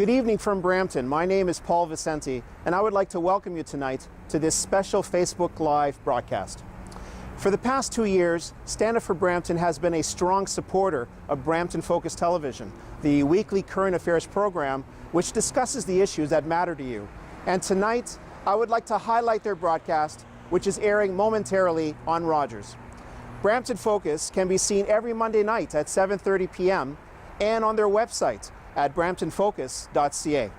Good evening from Brampton. My name is Paul Vicente, and I would like to welcome you tonight to this special Facebook Live broadcast. For the past 2 years, Stand Up for Brampton has been a strong supporter of Brampton Focus Television, the weekly current affairs program which discusses the issues that matter to you. And tonight, I would like to highlight their broadcast, which is airing momentarily on Rogers. Brampton Focus can be seen every Monday night at 7:30 p.m. and on their website at bramptonfocus.ca.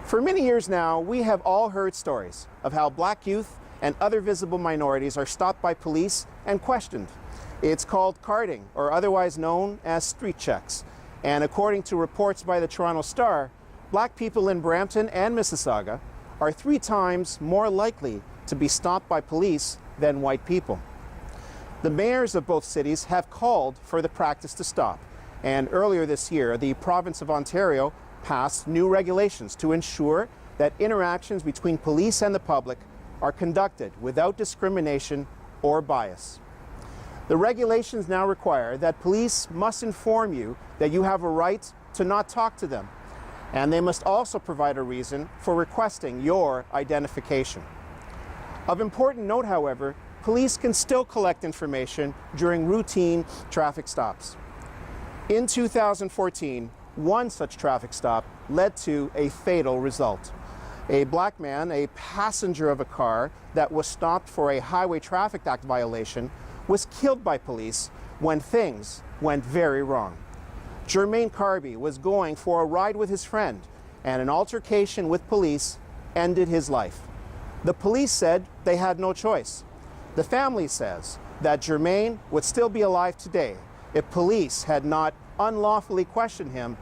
For many years now, we have all heard stories of how black youth and other visible minorities are stopped by police and questioned. It's called carding, or otherwise known as street checks. And according to reports by the Toronto Star, black people in Brampton and Mississauga are 3 times more likely to be stopped by police than white people. The mayors of both cities have called for the practice to stop. And earlier this year, the province of Ontario passed new regulations to ensure that interactions between police and the public are conducted without discrimination or bias. The regulations now require that police must inform you that you have a right to not talk to them, and they must also provide a reason for requesting your identification. Of important note, however, police can still collect information during routine traffic stops. In 2014, one such traffic stop led to a fatal result. A black man, a passenger of a car that was stopped for a Highway Traffic Act violation, was killed by police when things went very wrong. Jermaine Carby was going for a ride with his friend, and an altercation with police ended his life. The police said they had no choice. The family says that Jermaine would still be alive today if police had not unlawfully questioned him,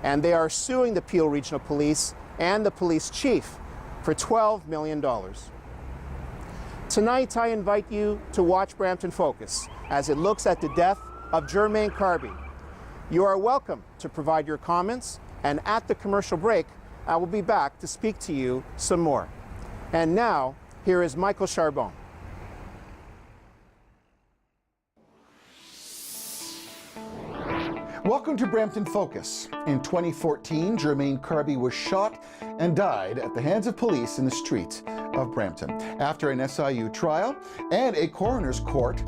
and they are suing the Peel Regional Police and the police chief for $12 million. Tonight, I invite you to watch Brampton Focus as it looks at the death of Jermaine Carby. You are welcome to provide your comments, and at the commercial break, I will be back to speak to you some more. And now, here is Michael Charbon. Welcome to Brampton Focus. In 2014, Jermaine Carby was shot and died at the hands of police in the streets of Brampton. After an SIU trial and a coroner's court,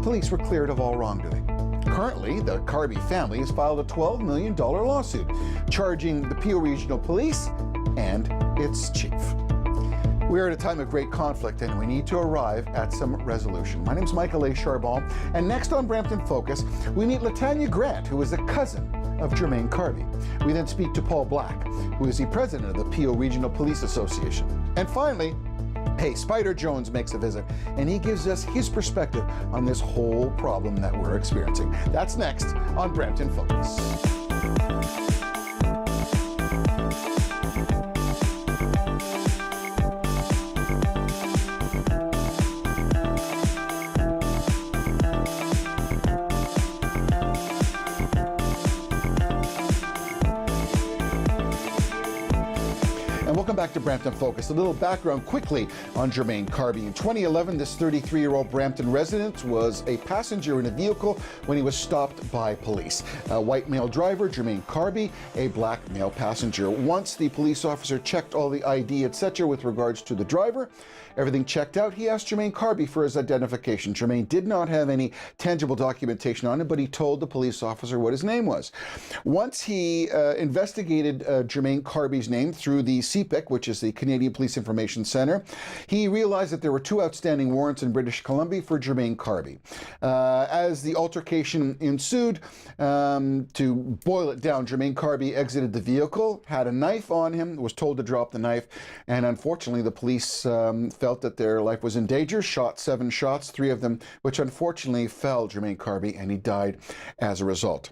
police were cleared of all wrongdoing. Currently, the Carby family has filed a $12 million lawsuit charging the Peel Regional Police and its chief. We're at a time of great conflict and we need to arrive at some resolution. My name is Michael A. Charbon, and next on Brampton Focus, we meet Latanya Grant, who is a cousin of Jermaine Carby. We then speak to Paul Black, who is the president of the Peel Regional Police Association. And finally, hey, Spider Jones makes a visit, and he gives us his perspective on this whole problem that we're experiencing. That's next on Brampton Focus. Welcome back to Brampton Focus. A little background quickly on Jermaine Carby. In 2011, this 33-year-old Brampton resident was a passenger in a vehicle when he was stopped by police. A white male driver, Jermaine Carby, a black male passenger. Once the police officer checked all the ID, etc. with regards to the driver, everything checked out, he asked Jermaine Carby for his identification. Jermaine did not have any tangible documentation on him, but he told the police officer what his name was. Once he investigated Jermaine Carby's name through the CPIC, which is the Canadian Police Information Center, he realized that there were 2 outstanding warrants in British Columbia for Jermaine Carby. As the altercation ensued, to boil it down, Jermaine Carby exited the vehicle, had a knife on him, was told to drop the knife, and unfortunately the police felt that their life was in danger, shot 7 shots, 3 of them which unfortunately felled Jermaine Carby, and he died as a result.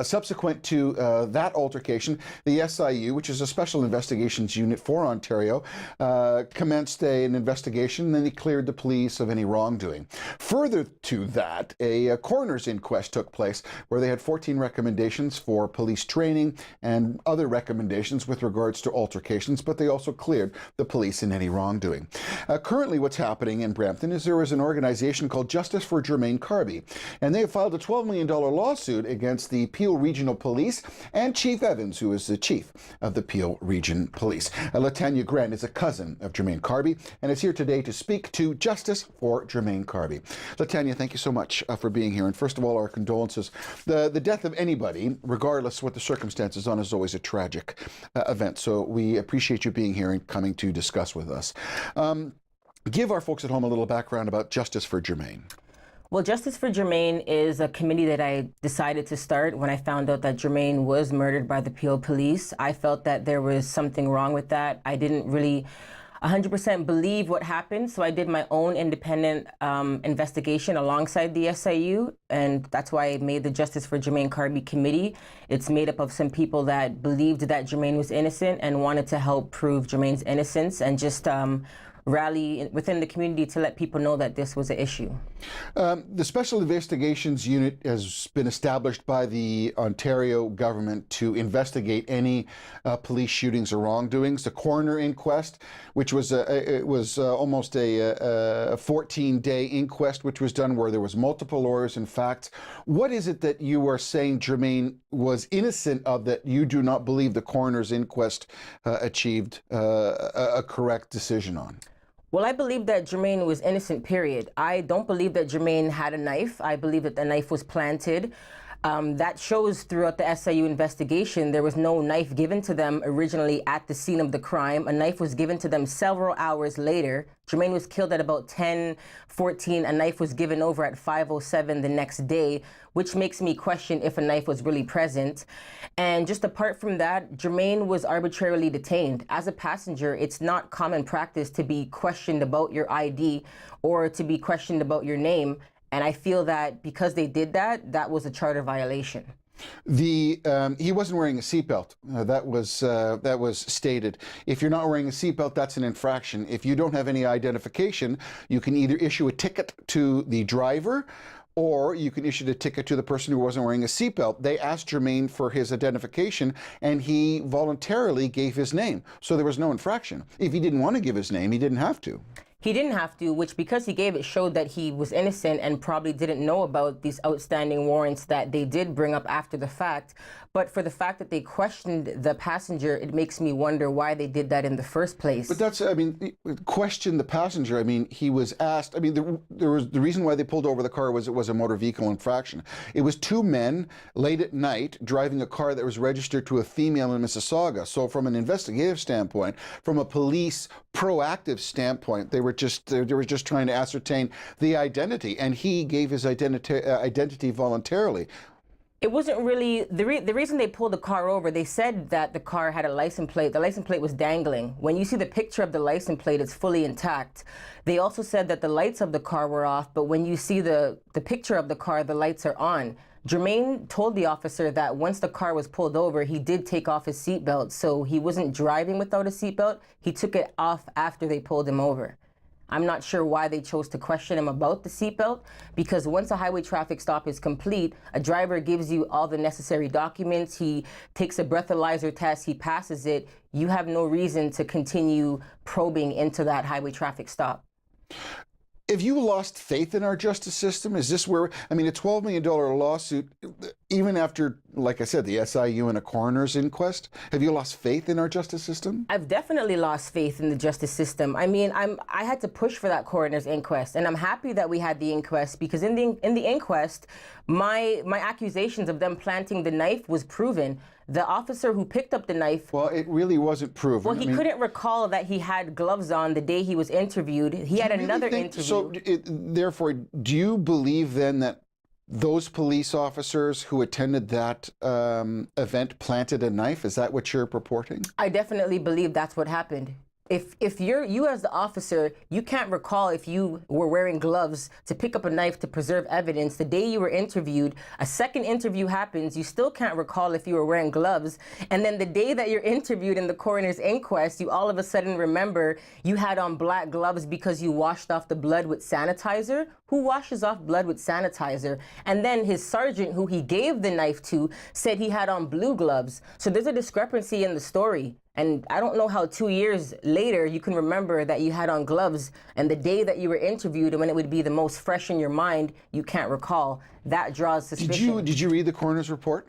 Subsequent to that altercation, the SIU, which is a Special Investigations Unit for Ontario, commenced an investigation, and then they cleared the police of any wrongdoing. Further to that, a coroner's inquest took place where they had 14 recommendations for police training and other recommendations with regards to altercations, but they also cleared the police in any wrongdoing. Currently, what's happening in Brampton is there is an organization called Justice for Jermaine Carby, and they have filed a $12 million lawsuit against the Peel Regional Police, and Chief Evans, who is the chief of the Peel Region Police. Latanya Grant is a cousin of Jermaine Carby and is here today to speak to justice for Jermaine Carby. Latanya, thank you so much for being here. And first of all, our condolences. The death of anybody, regardless what the circumstances on, is always a tragic event. So we appreciate you being here and coming to discuss with us. Give our folks at home a little background about Justice for Jermaine. Well, Justice for Jermaine is a committee that I decided to start when I found out that Jermaine was murdered by the Peel Police. I felt that there was something wrong with that. I didn't really 100% believe what happened, so I did my own independent investigation alongside the SIU, and that's why I made the Justice for Jermaine Carby committee. It's made up of some people that believed that Jermaine was innocent and wanted to help prove Jermaine's innocence and just rally within the community to let people know that this was an issue. The Special Investigations Unit has been established by the Ontario government to investigate any police shootings or wrongdoings. The coroner inquest, which was almost a 14-day inquest, which was done where there was multiple lawyers and facts. What is it that you are saying Jermaine was innocent of that you do not believe the coroner's inquest achieved a correct decision on? Well, I believe that Jermaine was innocent, period. I don't believe that Jermaine had a knife. I believe that the knife was planted. That shows throughout the SIU investigation. There was no knife given to them originally at the scene of the crime. A knife was given to them several hours later. Jermaine was killed at about 10:14. A knife was given over at 5:07 the next day, which makes me question if a knife was really present. And just apart from that, Jermaine was arbitrarily detained. As a passenger, it's not common practice to be questioned about your ID or to be questioned about your name. And I feel that because they did that, that was a charter violation. He wasn't wearing a seatbelt. That was stated. If you're not wearing a seatbelt, that's an infraction. If you don't have any identification, you can either issue a ticket to the driver, or you can issue a ticket to the person who wasn't wearing a seatbelt. They asked Jermaine for his identification, and he voluntarily gave his name. So there was no infraction. If he didn't want to give his name, he didn't have to. He didn't have to, which because he gave it showed that he was innocent and probably didn't know about these outstanding warrants that they did bring up after the fact. But for the fact that they questioned the passenger, it makes me wonder why they did that in the first place. But that's, I mean, question the passenger. I mean, he was asked, I mean, there was the reason why they pulled over the car was it was a motor vehicle infraction. It was two men late at night driving a car that was registered to a female in Mississauga. So from an investigative standpoint, from a police proactive standpoint, they were just trying to ascertain the identity, and he gave his identity voluntarily. It wasn't really, the reason they pulled the car over, they said that the car had a license plate. The license plate was dangling. When you see the picture of the license plate, it's fully intact. They also said that the lights of the car were off, but when you see the picture of the car, the lights are on. Jermaine told the officer that once the car was pulled over, he did take off his seatbelt, so he wasn't driving without a seatbelt. He took it off after they pulled him over. I'm not sure why they chose to question him about the seatbelt, because once a highway traffic stop is complete, a driver gives you all the necessary documents, he takes a breathalyzer test, he passes it, you have no reason to continue probing into that highway traffic stop. Have you lost faith in our justice system? Is this where, I mean, a $12 million lawsuit, even after, like I said, the SIU and a coroner's inquest, have you lost faith in our justice system? I've definitely lost faith in the justice system. I mean, I had to push for that coroner's inquest, and I'm happy that we had the inquest, because in the inquest, my accusations of them planting the knife was proven. The officer who picked up the knife... Well, it really wasn't proven. Well, he couldn't recall that he had gloves on the day he was interviewed. He had another interview. So, therefore, do you believe then that those police officers who attended that event planted a knife? Is that what you're purporting? I definitely believe that's what happened. If you as the officer, you can't recall if you were wearing gloves to pick up a knife to preserve evidence the day you were interviewed, a second interview happens, you still can't recall if you were wearing gloves, and then the day that you're interviewed in the coroner's inquest, you all of a sudden remember you had on black gloves because you washed off the blood with sanitizer. Who washes off blood with sanitizer? And then his sergeant, who he gave the knife to, said he had on blue gloves. So there's a discrepancy in the story. And I don't know how 2 years later you can remember that you had on gloves, and the day that you were interviewed and when it would be the most fresh in your mind, you can't recall. That draws suspicion. Did you read the coroner's report?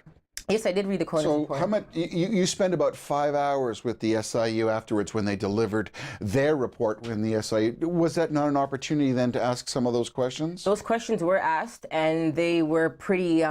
Yes, I did read the coroner's report. So how much, you spent about 5 hours with the SIU afterwards when they delivered their report when the SIU, was that not an opportunity then to ask some of those questions? Those questions were asked, and they were pretty,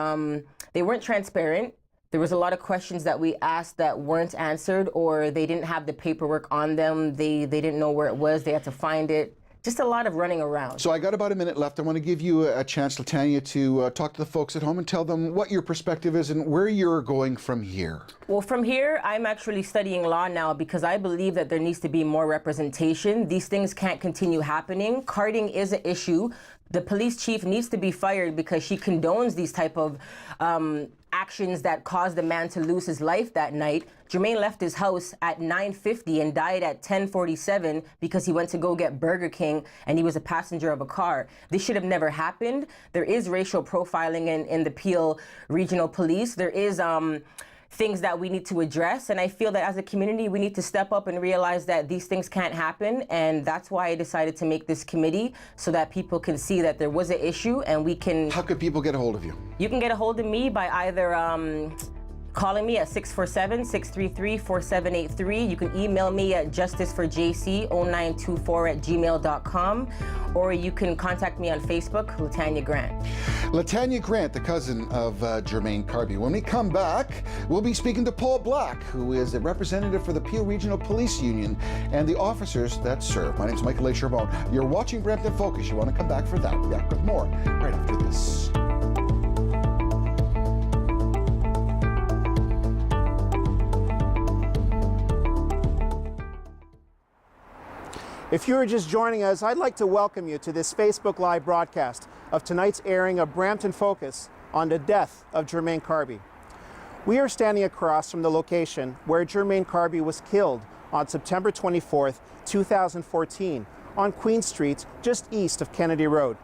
they weren't transparent. There was a lot of questions that we asked that weren't answered, or they didn't have the paperwork on them. They didn't know where it was. They had to find it. Just a lot of running around. So I got about a minute left. I want to give you a chance, Latanya, to talk to the folks at home and tell them what your perspective is and where you're going from here. Well, from here, I'm actually studying law now because I believe that there needs to be more representation. These things can't continue happening. Carding is an issue. The police chief needs to be fired because she condones these type of actions that caused the man to lose his life that night. Jermaine left his house at 9:50 and died at 10:47 because he went to go get Burger King and he was a passenger of a car. This should have never happened. There is racial profiling in the Peel Regional Police. There is things that we need to address, and I feel that as a community we need to step up and realize that these things can't happen, and that's why I decided to make this committee so that people can see that there was an issue and we can... How could people get a hold of you? You can get a hold of me by either calling me at 647-633-4783. You can email me at justiceforjc0924@gmail.com, or you can contact me on Facebook, Latanya Grant. Latanya Grant, the cousin of Jermaine Carby. When we come back, we'll be speaking to Paul Black, who is a representative for the Peel Regional Police Union and the officers that serve. My name is Michael A. Charbonne. You're watching Brampton Focus. You want to come back for that. We'll be back with more right after this. If you are just joining us, I'd like to welcome you to this Facebook Live broadcast of tonight's airing of Brampton Focus on the death of Jermaine Carby. We are standing across from the location where Jermaine Carby was killed on September 24th, 2014 on Queen Street, just east of Kennedy Road.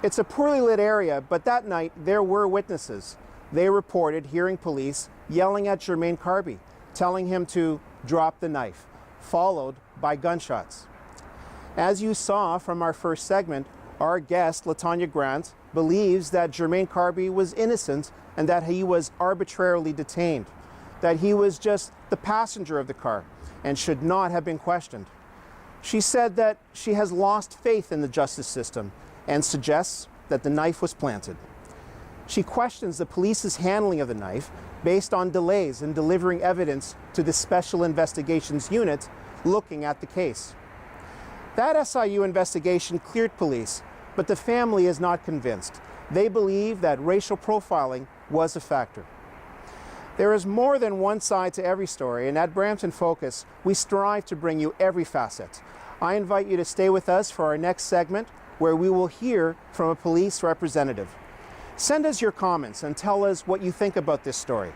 It's a poorly lit area, but that night there were witnesses. They reported hearing police yelling at Jermaine Carby, telling him to drop the knife, followed by gunshots. As you saw from our first segment, our guest, Latanya Grant, believes that Jermaine Carby was innocent and that he was arbitrarily detained, that he was just the passenger of the car and should not have been questioned. She said that she has lost faith in the justice system and suggests that the knife was planted. She questions the police's handling of the knife based on delays in delivering evidence to the Special Investigations Unit looking at the case. That SIU investigation cleared police, but the family is not convinced. They believe that racial profiling was a factor. There is more than one side to every story, and at Brampton Focus, we strive to bring you every facet. I invite you to stay with us for our next segment, where we will hear from a police representative. Send us your comments and tell us what you think about this story.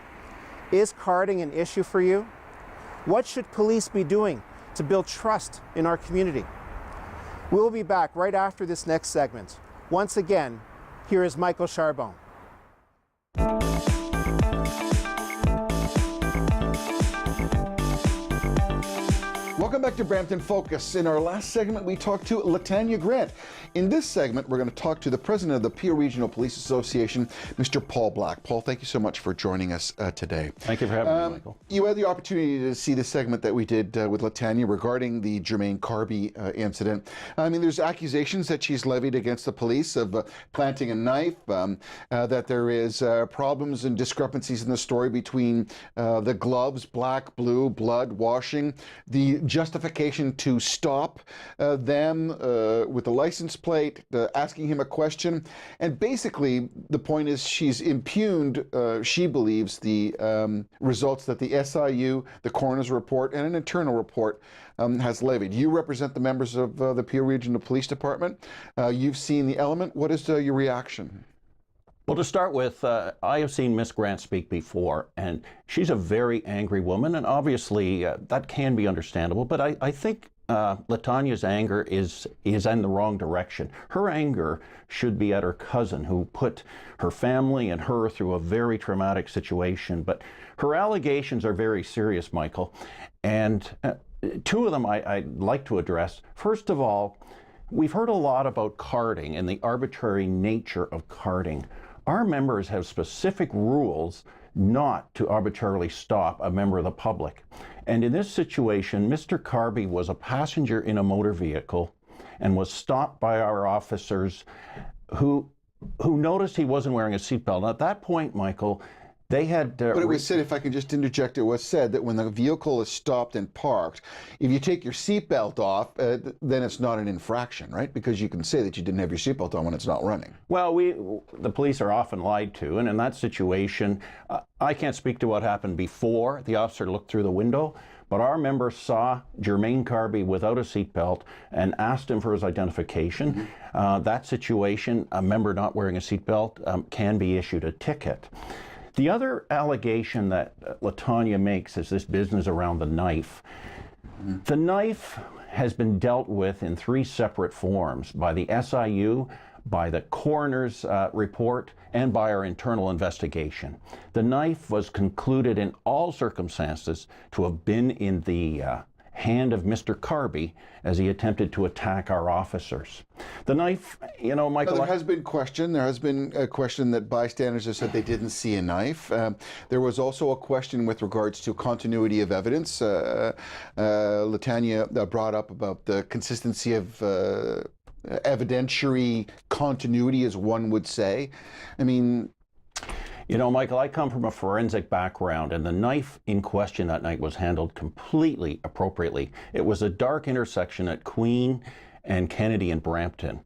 Is carding an issue for you? What should police be doing to build trust in our community? We'll be back right after this next segment. Once again, here is Michael Charbonne. Welcome back to Brampton Focus. In our last segment, we talked to Latanya Grant. In this segment, we're going to talk to the president of the Peel Regional Police Association, Mr. Paul Black. Paul, thank you so much for joining us today. Thank you for having me, Michael. You had the opportunity to see the segment that we did with Latanya regarding the Jermaine Carby incident. I mean, there's accusations that she's levied against the police of planting a knife, that there is problems and discrepancies in the story between the gloves, black, blue, blood, washing, the justification to stop them with the license plate, asking him a question. And basically, the point is she's impugned, she believes, the results that the SIU, the coroner's report, and an internal report has levied. You represent the members of the Peel Regional Police Department. You've seen the element. What is your reaction? Well, to start with, I have seen Miss Grant speak before, and she's a very angry woman, and obviously that can be understandable, but I think Latanya's anger is in the wrong direction. Her anger should be at her cousin, who put her family and her through a very traumatic situation, but her allegations are very serious, Michael. And two of them I'd like to address. First of all, we've heard a lot about carding and the arbitrary nature of carding. Our members have specific rules not to arbitrarily stop a member of the public. And in this situation, Mr. Carby was a passenger in a motor vehicle and was stopped by our officers who noticed he wasn't wearing a seatbelt. And at that point, Michael, they had... but it was said, if I can just interject, it was said that when the vehicle is stopped and parked, if you take your seatbelt off, then it's not an infraction, right? Because you can say that you didn't have your seatbelt on when it's not running. Well, the police are often lied to, and in that situation, I can't speak to what happened before the officer looked through the window, but our member saw Jermaine Carby without a seatbelt and asked him for his identification. That situation, a member not wearing a seatbelt can be issued a ticket. The other allegation that LaTonya makes is this business around the knife. The knife has been dealt with in three separate forms: by the SIU, by the coroner's report, and by our internal investigation. The knife was concluded in all circumstances to have been in the hand of Mr. Carby as he attempted to attack our officers. The knife, you know, Michael... There has been a question that bystanders have said they didn't see a knife. There was also a question with regards to continuity of evidence. LaTonya brought up about the consistency of evidentiary continuity, as one would say. I mean... You know, Michael, I come from a forensic background, and the knife in question that night was handled completely appropriately. It was a dark intersection at Queen and Kennedy and Brampton.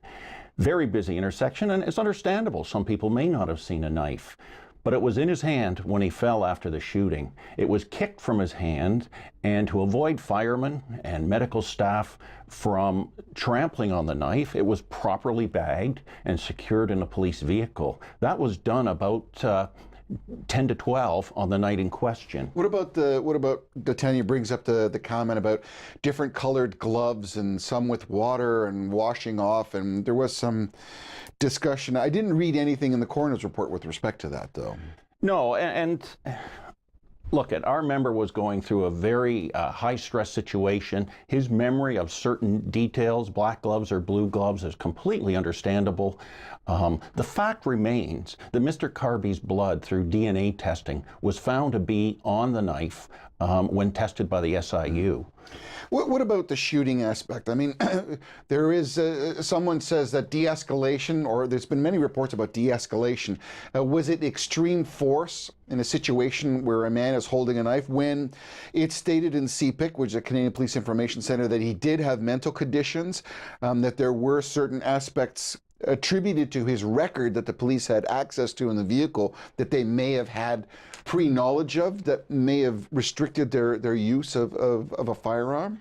Very busy intersection, and it's understandable. Some people may not have seen a knife, but it was in his hand when he fell after the shooting. It was kicked from his hand, and to avoid firemen and medical staff from trampling on the knife, it was properly bagged and secured in a police vehicle. That was done about 10 to 12 on the night in question. What about LaTonya brings up the comment about different colored gloves and some with water and washing off, and there was some discussion. I didn't read anything in the coroner's report with respect to that, though. No, and look, our member was going through a very high-stress situation. His memory of certain details, black gloves or blue gloves, is completely understandable. The fact remains that Mr. Carby's blood, through DNA testing, was found to be on the knife when tested by the SIU. What about the shooting aspect? I mean, there is, someone says that de-escalation, or there's been many reports about de-escalation. Was it extreme force in a situation where a man is holding a knife, when it's stated in CPIC, which is a Canadian Police Information Center, that he did have mental conditions, that there were certain aspects attributed to his record that the police had access to in the vehicle that they may have had pre-knowledge of, that may have restricted their use of a firearm?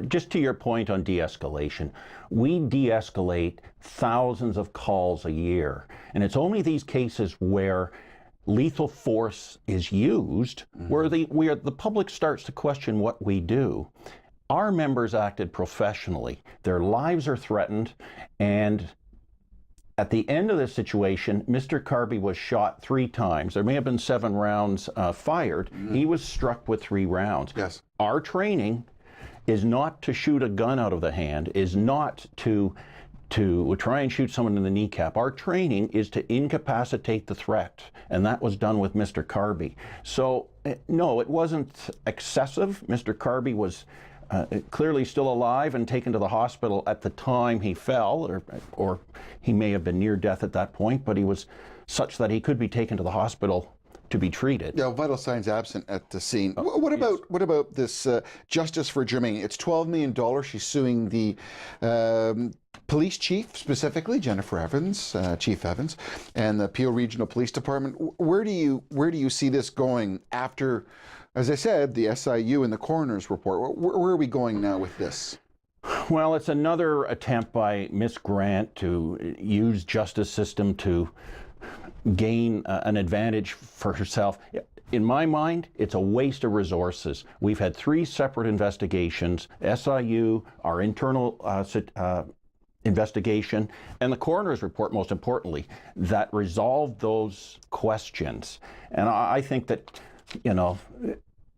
Just to your point on de-escalation, we de-escalate thousands of calls a year, and it's only these cases where lethal force is used where the public starts to question what we do. Our members acted professionally. Their lives are threatened, and at the end of this situation, Mr. Carby was shot 3 times. There may have been 7 rounds fired. He was struck with 3 rounds. Yes. Our training is not to shoot a gun out of the hand, is not to try and shoot someone in the kneecap. Our training is to incapacitate the threat, and that was done with Mr. Carby. So, no, it wasn't excessive. Mr. Carby was clearly still alive and taken to the hospital at the time he fell, or he may have been near death at that point, but he was such that he could be taken to the hospital to be treated. Yeah, vital signs absent at the scene. What about this justice for Jermaine? It's $12 million. She's suing the police chief, specifically Jennifer Evans, Chief Evans, and the Peel Regional Police Department. Where do you see this going after, as I said, the SIU and the coroner's report? Where are we going now with this? Well, it's another attempt by Ms. Grant to use justice system to gain an advantage for herself. In my mind, it's a waste of resources. We've had 3 separate investigations, SIU, our internal investigation, and the coroner's report, most importantly, that resolved those questions. And I think that, you know,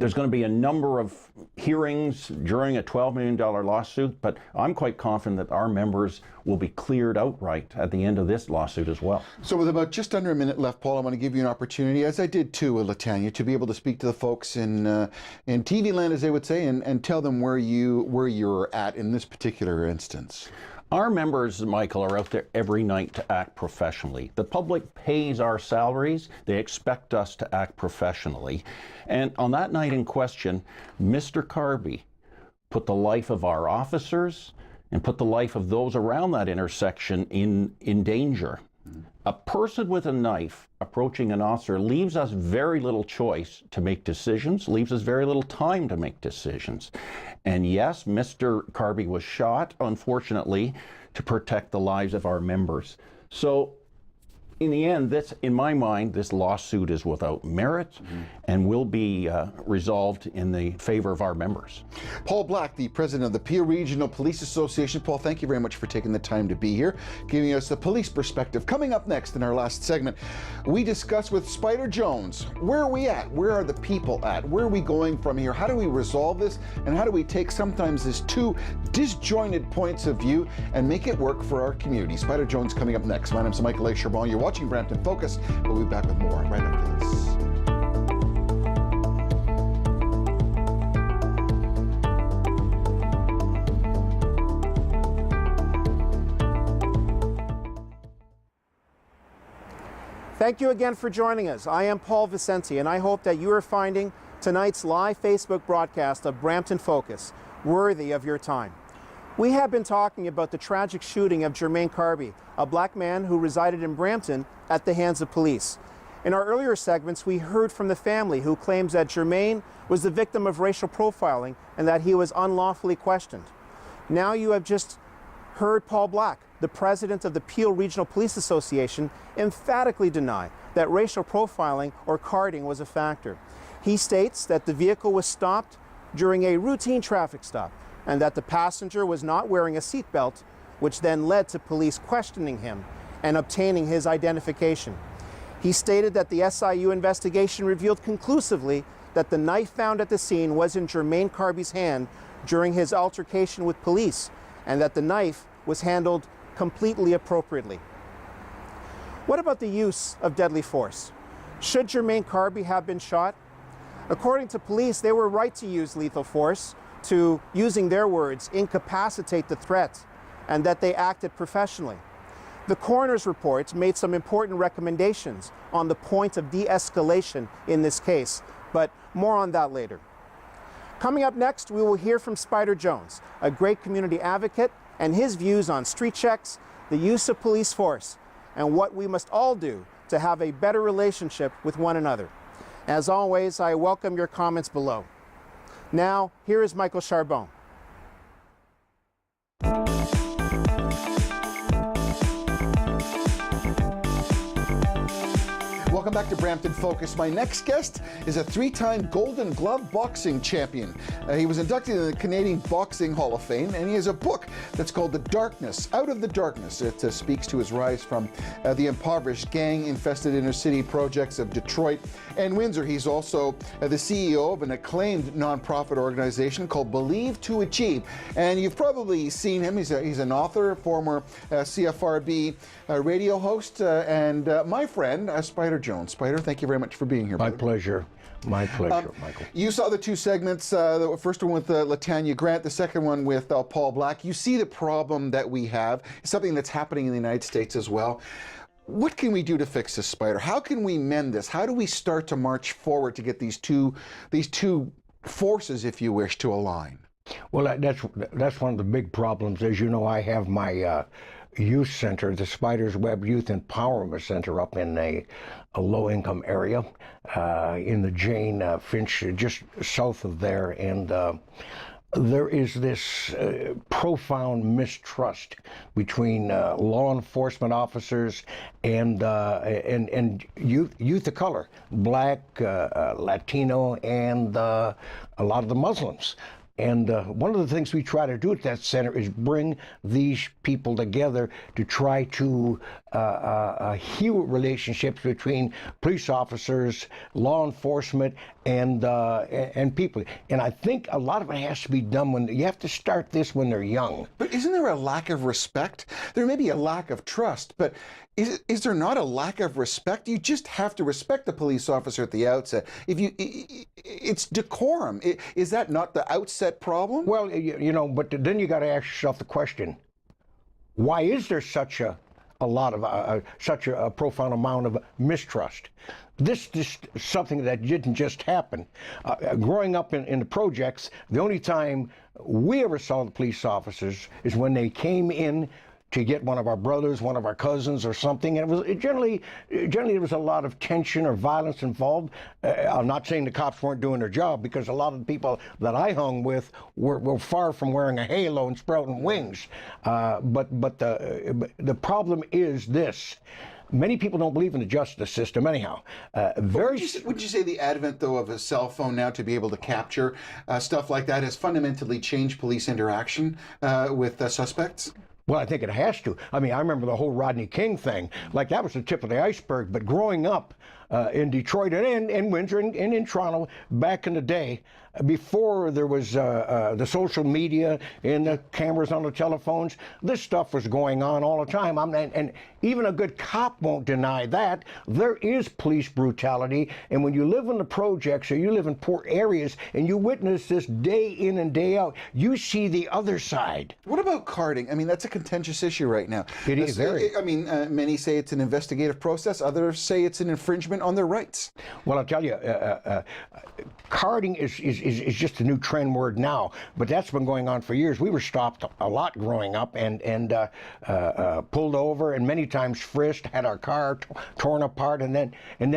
There's going to be a number of hearings during a $12 million lawsuit, but I'm quite confident that our members will be cleared outright at the end of this lawsuit as well. So with about just under a minute left, Paul, I want to give you an opportunity, as I did too, Latanya, to be able to speak to the folks in TV land, as they would say, and tell them where you're at in this particular instance. Our members, Michael, are out there every night to act professionally. The public pays our salaries. They expect us to act professionally. And on that night in question, Mr. Carby put the life of our officers and put the life of those around that intersection in danger. A person with a knife approaching an officer leaves us very little choice to make decisions, leaves us very little time to make decisions. And yes, Mr. Carby was shot, unfortunately, to protect the lives of our members. So in the end, this, in my mind, this lawsuit is without merit and will be resolved in the favor of our members. Paul Black, the president of the Peel Regional Police Association. Paul, thank you very much for taking the time to be here, giving us a police perspective. Coming up next in our last segment, we discuss with Spider Jones, where are we at? Where are the people at? Where are we going from here? How do we resolve this? And how do we take sometimes these two disjointed points of view and make it work for our community? Spider Jones coming up next. My name's Michael A. Charbon. You're watching Brampton Focus. We'll be back with more right after this. Thank you again for joining us. I am Paul Vicente, and I hope that you are finding tonight's live Facebook broadcast of Brampton Focus worthy of your time. We have been talking about the tragic shooting of Jermaine Carby, a black man who resided in Brampton, at the hands of police. In our earlier segments, we heard from the family who claims that Jermaine was the victim of racial profiling and that he was unlawfully questioned. Now you have just heard Paul Black, the president of the Peel Regional Police Association, emphatically deny that racial profiling or carding was a factor. He states that the vehicle was stopped during a routine traffic stop and that the passenger was not wearing a seatbelt, which then led to police questioning him and obtaining his identification. He stated that the SIU investigation revealed conclusively that the knife found at the scene was in Jermaine Carby's hand during his altercation with police, and that the knife was handled completely appropriately. What about the use of deadly force? Should Jermaine Carby have been shot? According to police, they were right to use lethal force to, using their words, incapacitate the threat, and that they acted professionally. The coroner's report made some important recommendations on the point of de-escalation in this case, but more on that later. Coming up next, we will hear from Spider Jones, a great community advocate, and his views on street checks, the use of police force, and what we must all do to have a better relationship with one another. As always, I welcome your comments below. Now, here is Michael Charbon. Welcome back to Brampton Focus. My next guest is a three-time Golden Glove boxing champion. He was inducted in the Canadian Boxing Hall of Fame, and he has a book that's called The Darkness, Out of the Darkness. It speaks to his rise from the impoverished, gang-infested inner-city projects of Detroit and Windsor. He's also the CEO of an acclaimed nonprofit organization called Believe to Achieve. And you've probably seen him. He's an author, former CFRB radio host, and my friend, Spider Jones. Spider, thank you very much for being here. My pleasure. My pleasure, Michael. You saw the two segments, the first one with Latanya Grant, the second one with Paul Black. You see the problem that we have, something that's happening in the United States as well. What can we do to fix this, Spider? How can we mend this? How do we start to march forward to get these two forces, if you wish, to align? Well, that's one of the big problems. As you know, I have my youth center, the Spider's Web Youth Empowerment Center, up in a low-income area in the Jane Finch, just south of there, and there is this profound mistrust between law enforcement officers and youth of color, black, Latino, and a lot of the Muslims. And one of the things we try to do at that center is bring these people together to try to heal relationships between police officers, law enforcement, and people. And I think a lot of it has to be done when you have to start this when they're young. But isn't there a lack of respect? There may be a lack of trust, but is there not a lack of respect? You just have to respect the police officer at the outset. It's decorum. Is that not the outset problem? Well, but then you got to ask yourself the question: why is there such a profound amount of mistrust? This is something that didn't just happen. Growing up in the projects, the only time we ever saw the police officers is when they came in to get one of our brothers, one of our cousins, or something. And it generally there was a lot of tension or violence involved. I'm not saying the cops weren't doing their job, because a lot of the people that I hung with were far from wearing a halo and sprouting wings. But the problem is this. Many people don't believe in the justice system anyhow. Would you say the advent, though, of a cell phone now to be able to capture stuff like that has fundamentally changed police interaction with suspects? Well, I think it has to. I mean, I remember the whole Rodney King thing. Like, that was the tip of the iceberg. But growing up in Detroit and in Windsor and in Toronto back in the day, before there was the social media and the cameras on the telephones, this stuff was going on all the time. And even a good cop won't deny that. There is police brutality. And when you live in the projects or you live in poor areas and you witness this day in and day out, you see the other side. What about carding? I mean, that's a contentious issue right now. It is very. I mean, many say it's an investigative process. Others say it's an infringement on their rights. Well, I'll tell you, carding is just a new trend word now, but that's been going on for years. We were stopped a lot growing up and pulled over, and many times frisked, had our car torn apart, and then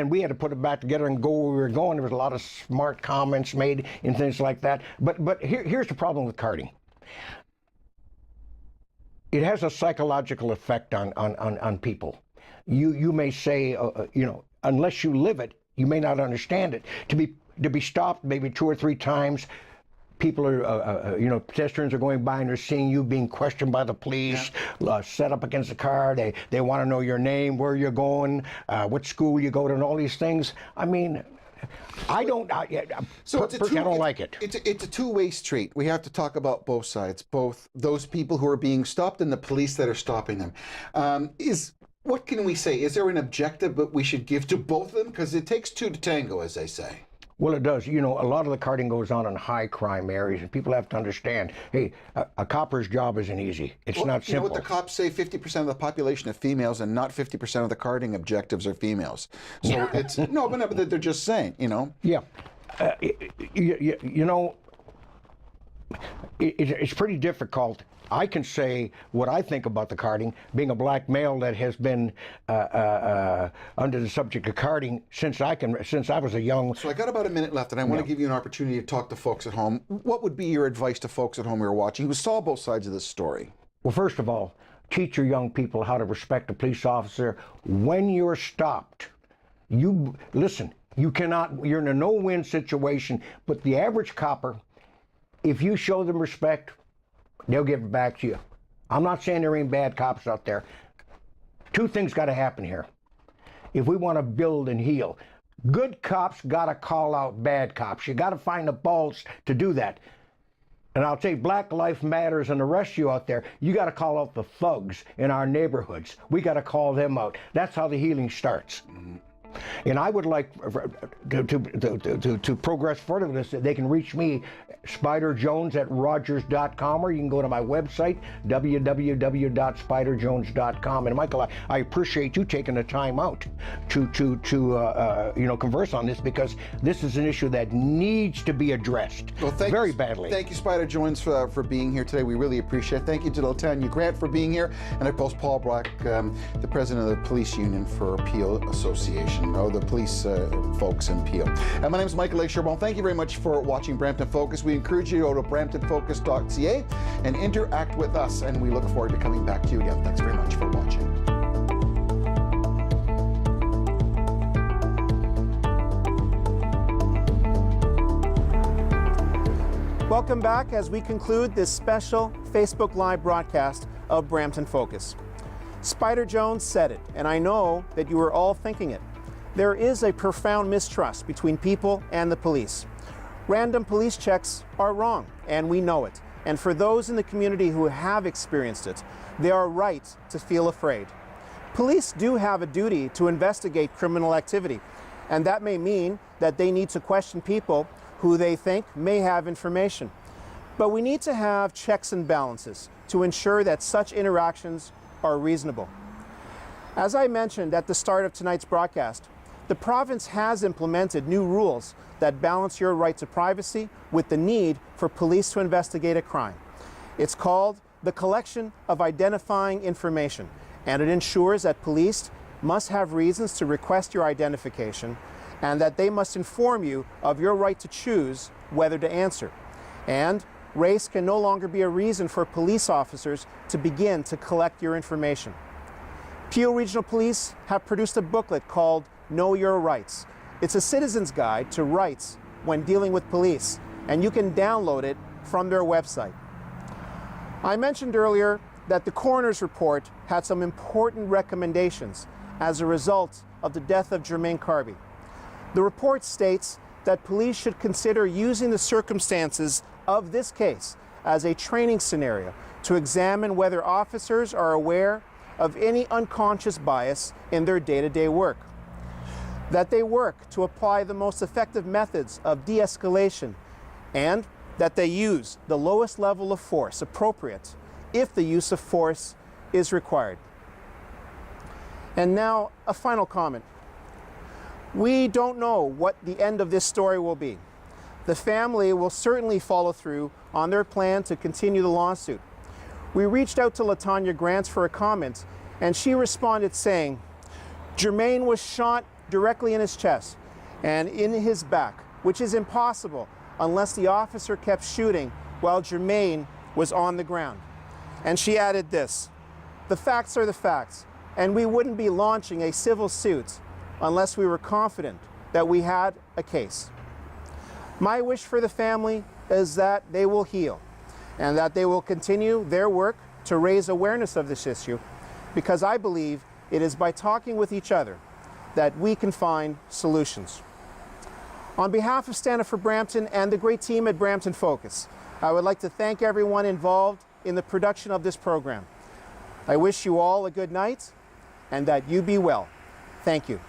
we had to put it back together and go where we were going. There was a lot of smart comments made and things like that. But here's the problem with carding. It has a psychological effect on people. You may say, unless you live it, you may not understand it. To be stopped maybe 2 or 3 times, people are, pedestrians are going by and they're seeing you being questioned by the police, set up against the car. They want to know your name, where you're going, what school you go to, and all these things. I mean, I don't like it. It's a two-way street. We have to talk about both sides, both those people who are being stopped and the police that are stopping them. What can we say? Is there an objective that we should give to both of them? Because it takes two to tango, as they say. Well, it does. A lot of the carding goes on in high crime areas, and people have to understand, hey, a copper's job isn't easy. It's not simple. You know what the cops say? 50% of the population are females, and not 50% of the carding objectives are females. So it's but they're just saying, Yeah, it's pretty difficult. I can say what I think about the carding, being a black male that has been under the subject of carding since I was a young. So I got about a minute left, and I want to give you an opportunity to talk to folks at home. What would be your advice to folks at home who are watching, who saw both sides of this story? Well, first of all, teach your young people how to respect a police officer. When you're stopped, listen. You're in a no-win situation. But the average copper, if you show them respect, they'll give it back to you. I'm not saying there ain't bad cops out there. 2 things got to happen here. If we want to build and heal, good cops got to call out bad cops. You got to find the balls to do that. And I'll tell you, Black Lives Matters and the rest of you out there, you got to call out the thugs in our neighborhoods. We got to call them out. That's how the healing starts. Mm-hmm. And I would like to progress further with this. They can reach me, spiderjones@rogers.com, or you can go to my website, www.spiderjones.com. And Michael, I appreciate you taking the time out to converse on this, because this is an issue that needs to be addressed very badly. Thank you, Spider Jones, for being here today. We really appreciate it. Thank you to Latanya Grant for being here, and of course Paul Black, the president of the Police Union for Peel Association. The police folks in Peel. And my name is Michael Sherbourne. Thank you very much for watching Brampton Focus. We encourage you to go to bramptonfocus.ca and interact with us, and we look forward to coming back to you again. Thanks very much for watching. Welcome back as we conclude this special Facebook Live broadcast of Brampton Focus. Spider Jones said it, and I know that you are all thinking it. There is a profound mistrust between people and the police. Random police checks are wrong, and we know it. And for those in the community who have experienced it, they are right to feel afraid. Police do have a duty to investigate criminal activity, and that may mean that they need to question people who they think may have information. But we need to have checks and balances to ensure that such interactions are reasonable. As I mentioned at the start of tonight's broadcast, the province has implemented new rules that balance your right to privacy with the need for police to investigate a crime. It's called the collection of identifying information, and it ensures that police must have reasons to request your identification and that they must inform you of your right to choose whether to answer. And race can no longer be a reason for police officers to begin to collect your information. Peel Regional Police have produced a booklet called Know Your Rights. It's a citizen's guide to rights when dealing with police, and you can download it from their website. I mentioned earlier that the coroner's report had some important recommendations as a result of the death of Jermaine Carby. The report states that police should consider using the circumstances of this case as a training scenario to examine whether officers are aware of any unconscious bias in their day-to-day work, that they work to apply the most effective methods of de-escalation, and that they use the lowest level of force appropriate if the use of force is required. And now, a final comment. We don't know what the end of this story will be. The family will certainly follow through on their plan to continue the lawsuit. We reached out to LaTanya Grants for a comment, and she responded saying, Jermaine was shot directly in his chest and in his back, which is impossible unless the officer kept shooting while Jermaine was on the ground. And she added this, the facts are the facts, and we wouldn't be launching a civil suit unless we were confident that we had a case. My wish for the family is that they will heal and that they will continue their work to raise awareness of this issue, because I believe it is by talking with each other that we can find solutions. On behalf of Stand Up for Brampton and the great team at Brampton Focus, I would like to thank everyone involved in the production of this program. I wish you all a good night and that you be well. Thank you.